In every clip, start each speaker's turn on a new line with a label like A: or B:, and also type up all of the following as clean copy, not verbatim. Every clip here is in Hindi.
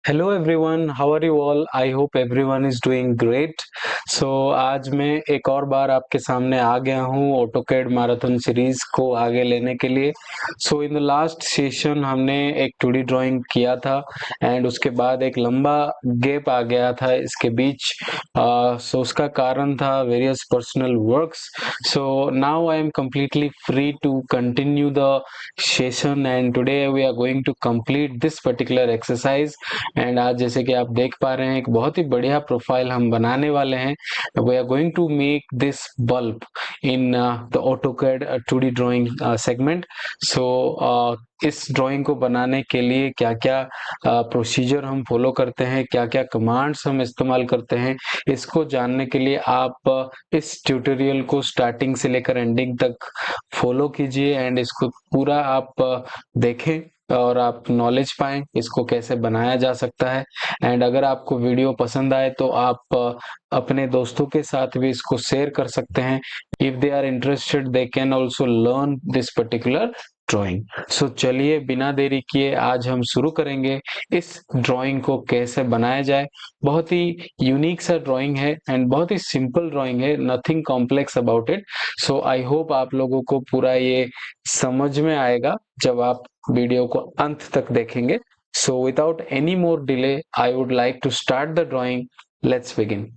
A: Hello everyone, how are you all? I hope everyone is doing great. So आज मैं एक और बार आपके सामने आ गया हूँ ऑटोकैड मैराथन सीरीज को आगे लेने के लिए। सो इन द लास्ट सेशन हमने एक 2D ड्राइंग किया था एंड उसके बाद एक लंबा गैप आ गया था इसके बीच। सो उसका कारण था various personal works. So now I am completely free to continue the session and today we are going to complete this particular exercise। And आज जैसे कि आप देख पा रहे हैं एक बहुत ही बढ़िया प्रोफाइल हम बनाने वाले हैं। We are going to make this bulb in the AutoCAD 2D drawing segment. So इस ड्राइंग को बनाने के लिए क्या क्या प्रोसीजर हम फॉलो करते हैं, क्या क्या कमांड्स हम इस्तेमाल करते हैं, इसको जानने के लिए आप इस ट्यूटोरियल को स्टार्टिंग से लेकर एंडिंग तक फॉलो कीजिए एंड इसको पूरा आप देखें और आप नॉलेज पाएं इसको कैसे बनाया जा सकता है। एंड अगर आपको वीडियो पसंद आए तो आप अपने दोस्तों के साथ भी इसको शेयर कर सकते हैं। If they are interested they can also learn this particular drawing. So चलिए बिना देरी किए आज हम शुरू करेंगे इस ड्राइंग को कैसे बनाया जाए। बहुत ही यूनिक सा ड्राइंग है एंड बहुत ही सिंपल ड्राइंग है, nothing complex about it. So I hope आप लोगों को पूरा ये समझ में आएगा जब आप वीडियो को अंत तक देखेंगे। So without any more delay I would like to start the drawing. Let's begin.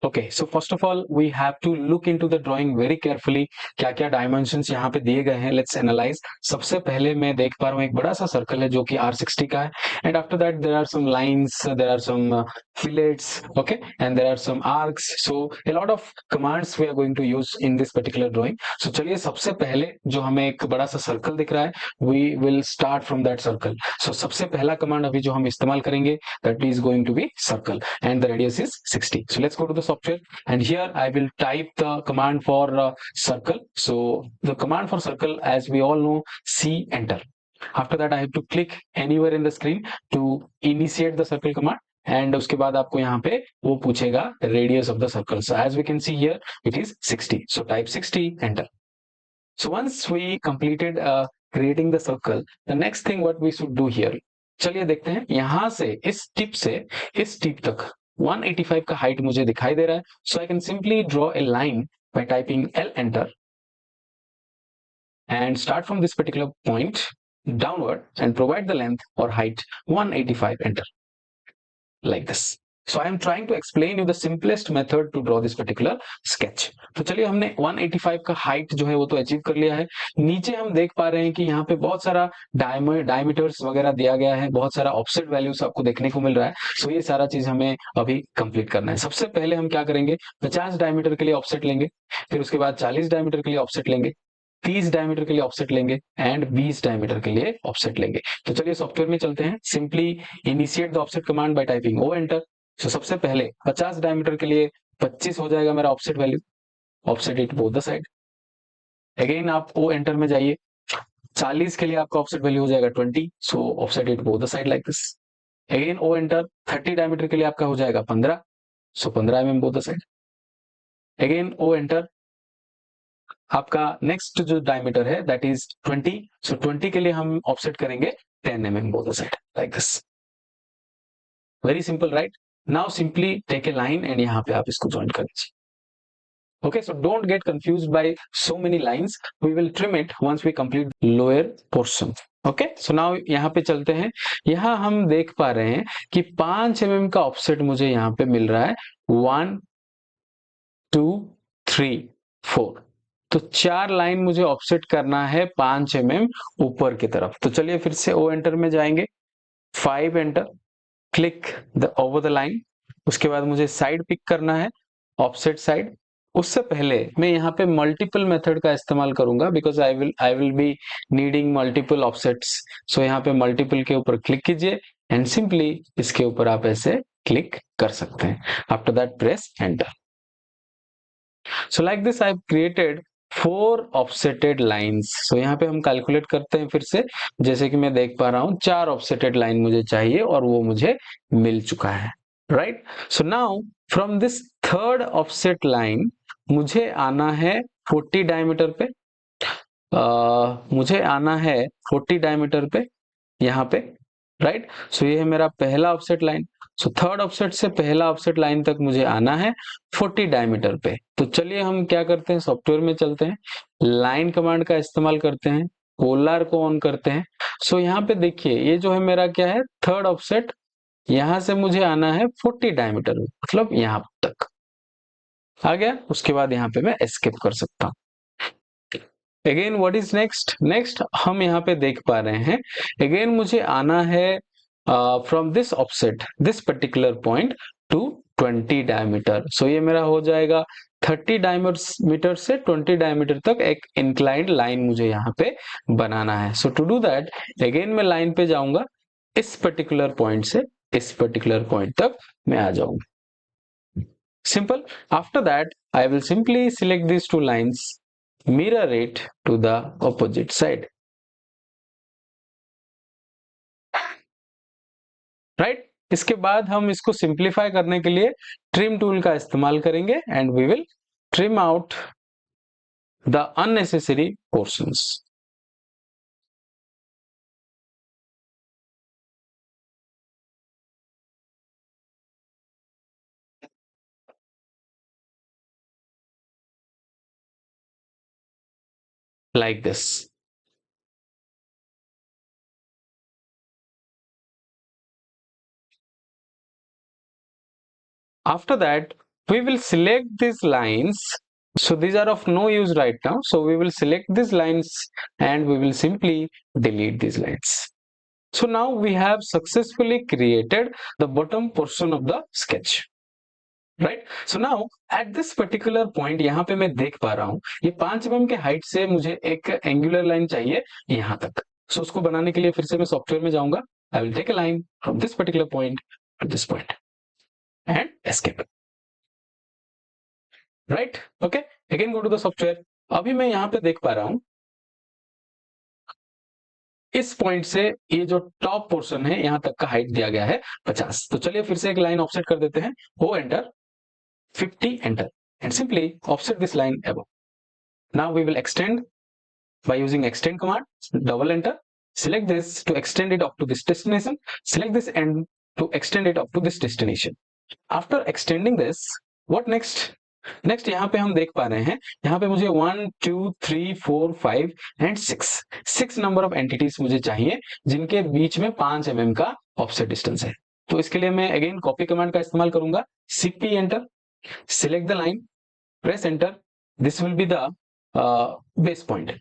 A: Okay, so first of all we have to look into the drawing very carefully। क्या क्या डायमेंशंस यहाँ पे दिए गए हैं, लेट्स एनालाइज। सबसे पहले मैं देख पा रहा हूँ एक बड़ा सा सर्कल है जो कि R60 का है and after that there are some lines, there are some fillets, okay, and there are some arcs। so a lot of commands we are going to use in this particular drawing। so चलिए सबसे पहले जो हमें एक बड़ा सा सर्कल दिख रहा है we will start from that circle। so सबसे पहला कमांड अभी जो हम इस्तेमाल करेंगे that is going to be circle and the radius is 60। so let's go to the software and here I will type the command for circle। so the command for circle, as we all know, C enter। after that I have to click anywhere in the screen to initiate the circle command and उसके बाद आपको यहाँ पे वो पूछेगा radius of the circle. So as we can see here it is 60। So type 60 enter. So once we completed creating the circle, the next thing what we should do here, चलिए देखते हैं। यहां से इस टिप तक 185 का हाइट मुझे दिखाई दे रहा है। So I can simply draw a line by typing L enter and start from this particular point downward and provide the length or height 185 enter like this। so I am trying to explain you the simplest method to draw this particular sketch। तो चलिए हमने 185 का हाइट जो है वो तो अचीव कर लिया है। नीचे हम देख पा रहे हैं कि यहाँ पे बहुत सारा डायमीटर्स वगैरह दिया गया है, बहुत सारा ऑफसेट वैल्यूज आपको देखने को मिल रहा है। सो ये सारा चीज हमें अभी कंप्लीट करना है। सबसे पहले हम क्या करेंगे, 50 डायमीटर के लिए ऑफसेट लेंगे, फिर उसके बाद 40 डायमीटर के लिए ऑफसेट लेंगे, 30 डायमीटर के लिए ऑफसेट लेंगे एंड 20 डायमीटर के लिए ऑफसेट लेंगे। तो चलिए सॉफ्टवेयर में चलते हैं। Simply initiate the offset command by typing O enter. So सबसे पहले 50 डायमीटर के लिए 25 हो जाएगा मेरा offset value, offset it both the side. Again आप O एंटर में जाइए, 40 के लिए आपका ऑफसेट वैल्यू हो जाएगा 20। So offset it both the side like this. Again O enter, 30 diameter के लिए आपका हो जाएगा 15। So 15 mm both the side. Again O enter, आपका नेक्स्ट जो डायमीटर है दैट इज 20। सो 20 के लिए हम ऑफसेट करेंगे 10 mm both the side like this. Very simple right. Now simply take a line and यहाँ पे आप इसको ज्वाइन कर दीजिए। Okay, so don't get confused by so many lines। We will trim it once we complete lower portion। Okay, so now यहाँ पे चलते हैं। यहाँ हम देख पा रहे हैं कि 5 mm का ऑफसेट मुझे यहाँ पे मिल रहा है। 1 2 3 4। तो 4 लाइन मुझे ऑफसेट करना है 5 mm ऊपर की तरफ। तो चलिए फिर से O एंटर में जाएंगे, 5 enter, click the over the line. उसके बाद मुझे साइड पिक करना है, ऑफसेट साइड। उससे पहले मैं यहाँ पे मल्टीपल मेथड का इस्तेमाल करूंगा because I will be needing multiple offsets. So यहाँ पे मल्टीपल के ऊपर क्लिक कीजिए एंड सिंपली इसके ऊपर आप ऐसे क्लिक कर सकते हैं। After that press enter. So like this I have created 4 offsetted lines। so यहाँ पे हम कैलकुलेट करते हैं फिर से। जैसे कि मैं देख पा रहा हूँ 4 offsetted लाइन मुझे चाहिए और वो मुझे मिल चुका है। Right. So now from this third offset line मुझे आना है 40 डायमीटर पे, मुझे आना है 40 डायमीटर पे यहाँ पे, राइट। सो ये है मेरा पहला offset line. So third offset से पहला ऑफसेट लाइन तक मुझे आना है 40 डायमीटर पे। तो चलिए हम क्या करते हैं, सॉफ्टवेयर में चलते हैं, लाइन कमांड का इस्तेमाल करते हैं, पोलर को ऑन करते हैं। सो यहाँ पे देखिए ये जो है मेरा क्या है, थर्ड ऑफसेट, यहां से मुझे आना है 40 डायमीटर में, मतलब यहाँ तक आ गया। उसके बाद यहाँ पे मैं एस्केप कर सकता हूँ। Again what is next, next हम यहाँ पे देख पा रहे हैं, अगेन मुझे आना है from this offset this particular point to 20 diameter. So ये मेरा हो जाएगा 30 डायमीटर से 20 डायमीटर तक एक इंक्लाइंड लाइन मुझे यहाँ पे बनाना है। सो टू डू दैट अगेन मैं लाइन पे जाऊंगा, इस पर्टिकुलर पॉइंट से इस पर्टिकुलर पॉइंट तक मैं आ जाऊंगा, simple. After that I will simply select these two lines, mirror it to the opposite side, right. इसके बाद हम इसको सिंप्लीफाई करने के लिए ट्रिम टूल का इस्तेमाल करेंगे and we will trim out the unnecessary portions, like this. After that we will select these lines, so these are of no use right now, so we will select these lines and we will simply delete these lines. So now we have successfully created the bottom portion of the sketch, right. So now at this particular point यहाँ पे मैं देख पा रहा हूँ ये 5 mm के हाइट से मुझे एक एंगुलर लाइन चाहिए यहाँ तक। So उसको बनाने के लिए फिर से मैं सॉफ्टवेयर में जाऊंगा, I will take a line from this particular point to this point and escape, right. Okay, again go to the software. अभी मैं यहाँ पे देख पा रहा हूँ इस पॉइंट से ये जो टॉप पोर्शन है यहाँ तक का हाइट दिया गया है 50। तो चलिए फिर से एक लाइन ऑफसेट कर देते हैं, O enter 50 enter and simply offset this line above. Now we will extend by using extend command, double enter, select this to extend it up to this destination, select this end to extend it up to this destination. After extending this, what next? Next यहाँ पे हम देख पा रहे हैं यहाँ पे मुझे 1 2 3 4 5 एंड 6 नंबर ऑफ एंटिटीज मुझे चाहिए जिनके बीच में 5 mm का ऑफसेट डिस्टेंस है। तो इसके लिए मैं अगेन कॉपी कमांड का इस्तेमाल करूंगा, CP enter, select the line, press enter, this will be the base point.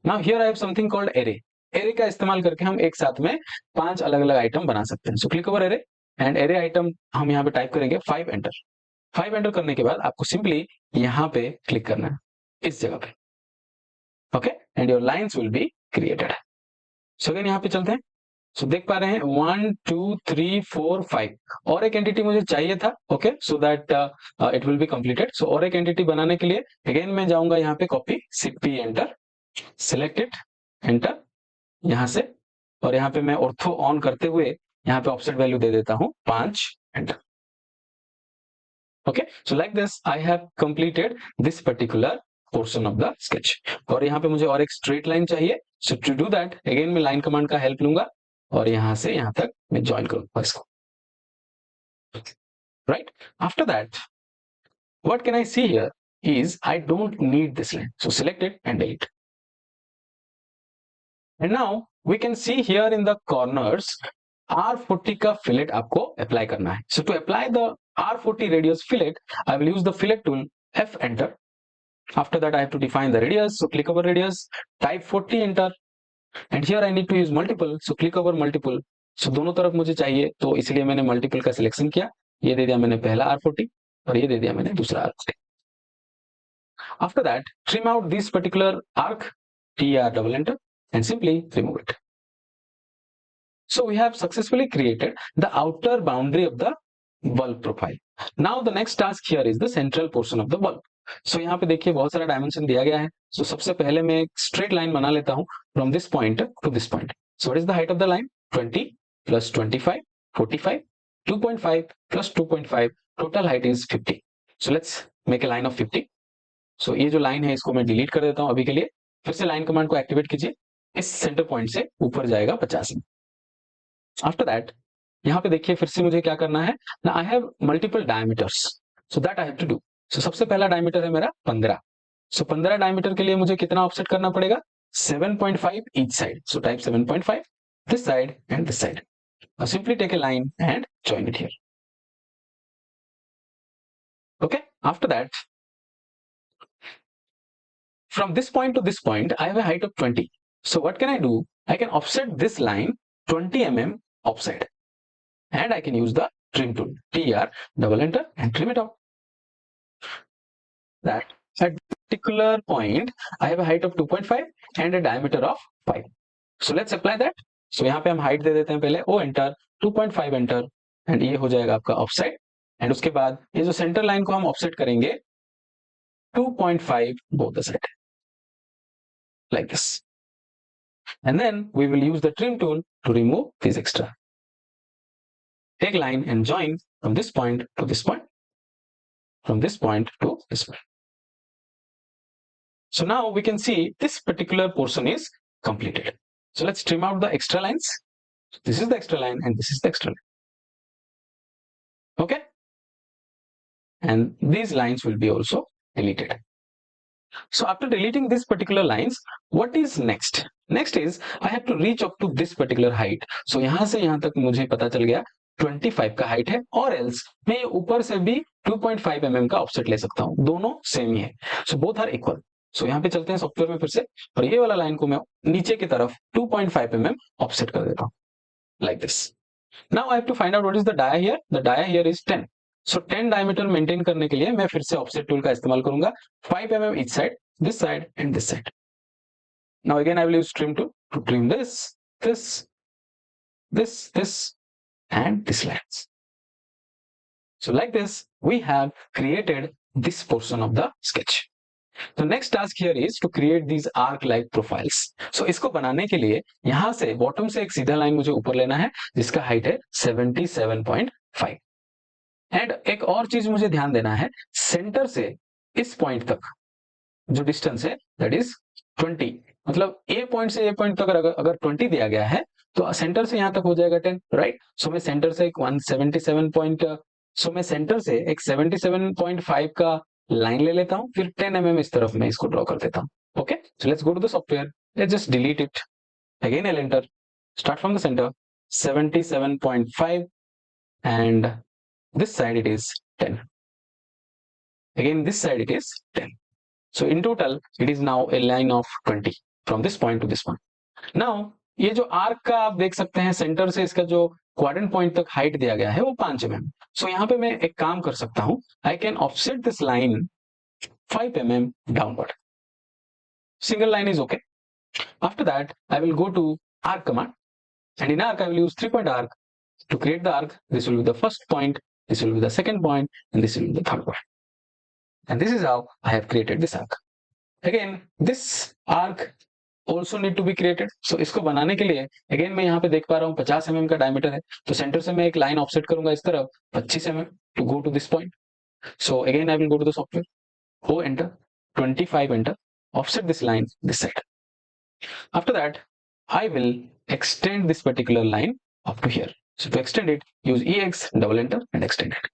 A: Now here I have something called array. array का इस्तेमाल करके हम एक साथ में 5 अलग अलग आइटम बना सकते हैं। So click over array and array item हम यहाँ पे टाइप करेंगे 5 एंटर। 5 एंटर करने के बाद आपको सिंपली यहाँ पे क्लिक करना है इस जगह पे, okay, and your lines will be created. So again यहाँ पे चलते हैं, सो देख पा रहे हैं 1 2 3 4 5 और एक एंटिटी मुझे चाहिए था, okay, so that it will be completed. So और एक एंटिटी बनाने के लिए अगेन मैं जाऊंगा यहाँ पे copy, CP enter, select it enter यहाँ से, और यहाँ पे मैं ऑर्थो ऑन करते हुए यहाँ पे ऑफसेट वैल्यू दे देता हूँ 5 enter. Okay, so like this I have completed this particular portion of the sketch. और यहाँ पे मुझे और एक स्ट्रेट लाइन चाहिए, सो टू डू दैट अगेन मैं लाइन कमांड का हेल्प लूंगा और यहां से यहां तक मैं ज्वाइन करूंगा इसको, right. After that what can I see here is I don't need this line, so select it and delete. And now we can see here in the corners R40 का fillet आपको apply करना है। So to apply the R40 radius fillet, I will use the fillet tool, F enter. After that I have to define the radius, so click over radius, type 40 enter, and here I need to use multiple, so click over multiple. So दोनों तरफ मुझे चाहिए तो इसलिए मैंने multiple का सिलेक्शन किया, ये दे दिया मैंने पहला R40 और ये दे दिया मैंने दूसरा R40। After that trim out this particular arc, TR double enter, and simply remove it. So we have successfully created the outer boundary of the bulb profile. Now the next task here is the central portion of the bulb. So यहाँ पे देखिए बहुत सारा डायमेंशन दिया गया है। So सबसे पहले मैं एक स्ट्रेट लाइन बना लेता हूँ from this point to this point. So what is the height of the line? 20 plus 25, 45, 2.5 plus 2.5, total height is 50. So let's make a line of 50. So ये जो लाइन है इसको मैं डिलीट कर देता हूं अभी के लिए। फिर से लाइन कमांड को एक्टिवेट कीजिए, इस सेंटर पॉइंट से ऊपर जाएगा 50। आफ्टर दैट यहाँ पे देखिए फिर से मुझे क्या करना है ना, I have multiple diameters, so that I have to do. So सबसे पहला डायमीटर है मेरा 15। सो 15 डायमीटर के लिए मुझे कितना ऑफसेट करना पड़ेगा, 7.5 each side. So type 7.5 this side and this side. Now simply take a line and join it here. Okay, after that, from this point to this point, I have a height of 20. So what can I do? I can offset this line 20 mm offset, and I can use the trim tool, TR, double enter and trim it out. That at particular point, I have a height of 2.5 and a diameter of 5. So let's apply that. So यहाँ पे हम height दे देते हैं पहले, O enter, 2.5 enter, and ये हो जाएगा आपका offset. And उसके बाद ये जो center line को हम offset करेंगे 2.5 both the side, like this. And then we will use the trim tool to remove this extra. Take line and join from this point to this point, from this point to this point. So now we can see this particular portion is completed. So let's trim out the extra lines. This is the extra line and this is the extra line. Okay, and these lines will be also deleted. So after deleting these particular lines, what is next? Next is I have to reach up to this particular height. So यहाँ से यहाँ तक मुझे पता चल गया 25 का हाइट है, और एल्स मैं ऊपर से भी 2.5 mm का ऑफसेट ले सकता हूँ, दोनों सेम ही है। So both are equal. So यहाँ पे चलते हैं सॉफ्टवेयर में फिर से, और ये वाला लाइन को मैं नीचे की तरफ 2.5 mm ऑफसेट कर देता हूँ, like this. Now I have to find out what is the dia here. The dia here is 10. So 10 diameter maintain करने के लिए मैं फिर से ऑफसेट टूल का इस्तेमाल करूंगा, 5 mm each side, this side and this side. Now again I will use trim tool to trim this, this, this and this lines. So like this we have created this portion of the sketch. The next task here is to create these arc like profiles. So इसको बनाने के लिए यहाँ से बॉटम से एक सीधा लाइन मुझे ऊपर लेना है जिसका हाइट है 77.5. एंड एक और चीज मुझे ध्यान देना है, सेंटर से इस पॉइंट तक जो डिस्टेंस है दैट इज 20, मतलब ए पॉइंट से ए पॉइंट तक अगर 20 दिया गया है तो सेंटर से यहाँ तक हो जाएगा 10, राइट? सो मैं सेंटर से एक 177 पॉइंट, सो मैं सेंटर से एक 77.5 का लाइन ले लेता हूं, फिर 10 mm इस तरफ मैं इसको ड्रॉ कर देता हूं। Okay, so let's go to the software, let's just delete it, again I enter, start from the center 77.5 and this side it is 10, again this side it is 10. So in total it is now a line of 20 from this point to this point. Now ये जो आर्क का आप देख सकते हैं, सेंटर से इसका जो क्वाड्रेंट पॉइंट तक हाइट दिया गया है वो 5 mm. सो यहाँ पे मैं एक काम कर सकता हूं, I can offset this line 5 mm downward. Single line is okay. After that I will go to arc command, and in arc I will use 3-point arc to create the arc. This will be the first point, this will be the second point, and this will be the third point. And this is how I have created this arc. Again this arc also need to be created. So इसको बनाने के लिए again मैं यहाँ पे देख पा रहा हूँ 50 mm का डायमीटर है, तो सेंटर से मैं एक लाइन ऑफसेट करूंगा इस तरफ 25 mm to go to this point. So again I will go to the software, O enter, 25 enter, offset this line this side. After that I will extend this particular line up to here. So to extend it, use EX, double enter and extend it.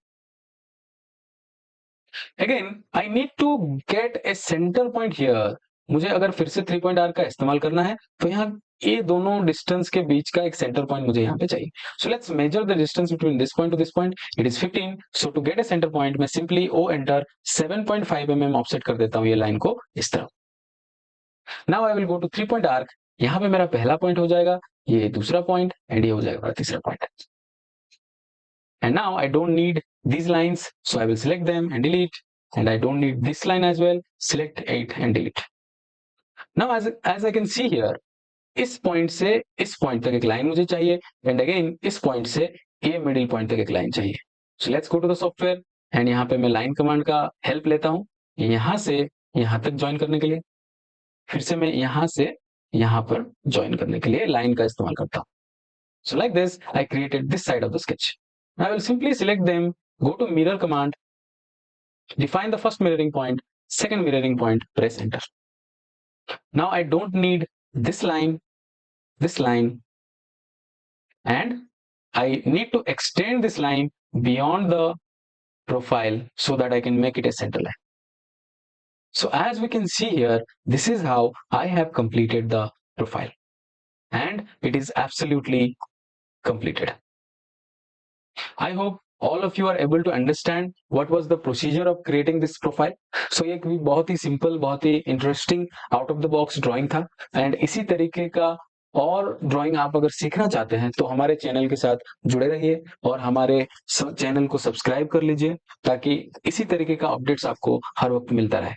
A: Again I need to get a center point here. मुझे अगर फिर से 3-point arc का इस्तेमाल करना है तो यहाँ ये दोनों डिस्टेंस के बीच का एक सेंटर पॉइंट मुझे यहाँ पे चाहिए. So let's measure the distance between this point to this point. It is 15. So to get a center point मैं simply O enter 7.5 mm offset कर देता हूँ ये लाइन को इस तरह. Now I will go to 3-point arc. यहाँ पे मेरा पहला पॉइंट हो जाएगा, ये दूसरा पॉइंट एंड ये हो जाएगा तीसरा point. And now I don't need these lines, so I will select them and delete. And I don't need this line as well. Select 8 and delete. Now as I can see here, इस पॉइंट से इस पॉइंट तक एक लाइन मुझे चाहिए, एंड अगेन इस पॉइंट से ये मिडिल पॉइंट तक एक लाइन चाहिए. So let's go to the software, and यहाँ पे मैं लाइन कमांड का हेल्प लेता हूँ यहाँ से यहाँ तक ज्वाइन करने के लिए, फिर से मैं यहाँ से यहाँ पर ज्वाइन करने के लिए लाइन का इस्तेमाल करता हूँ. So like this I created this side of the sketch. I will simply select them, go to mirror command, define the first mirroring point, second mirroring point, press enter. Now I don't need this line, and I need to extend this line beyond the profile so that I can make it a center line. So as we can see here, this is how I have completed the profile, and it is absolutely completed. I hope all of you are able to understand what was the procedure of creating this profile. So ये बहुत ही simple, बहुत ही interesting out of the box drawing था, and इसी तरीके का और ड्राइंग आप अगर सीखना चाहते हैं तो हमारे चैनल के साथ जुड़े रहिए और हमारे चैनल को सब्सक्राइब कर लीजिए ताकि इसी तरीके का अपडेट्स आपको हर वक्त मिलता रहे.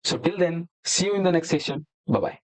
A: So till then, see you in the next session. Bye bye.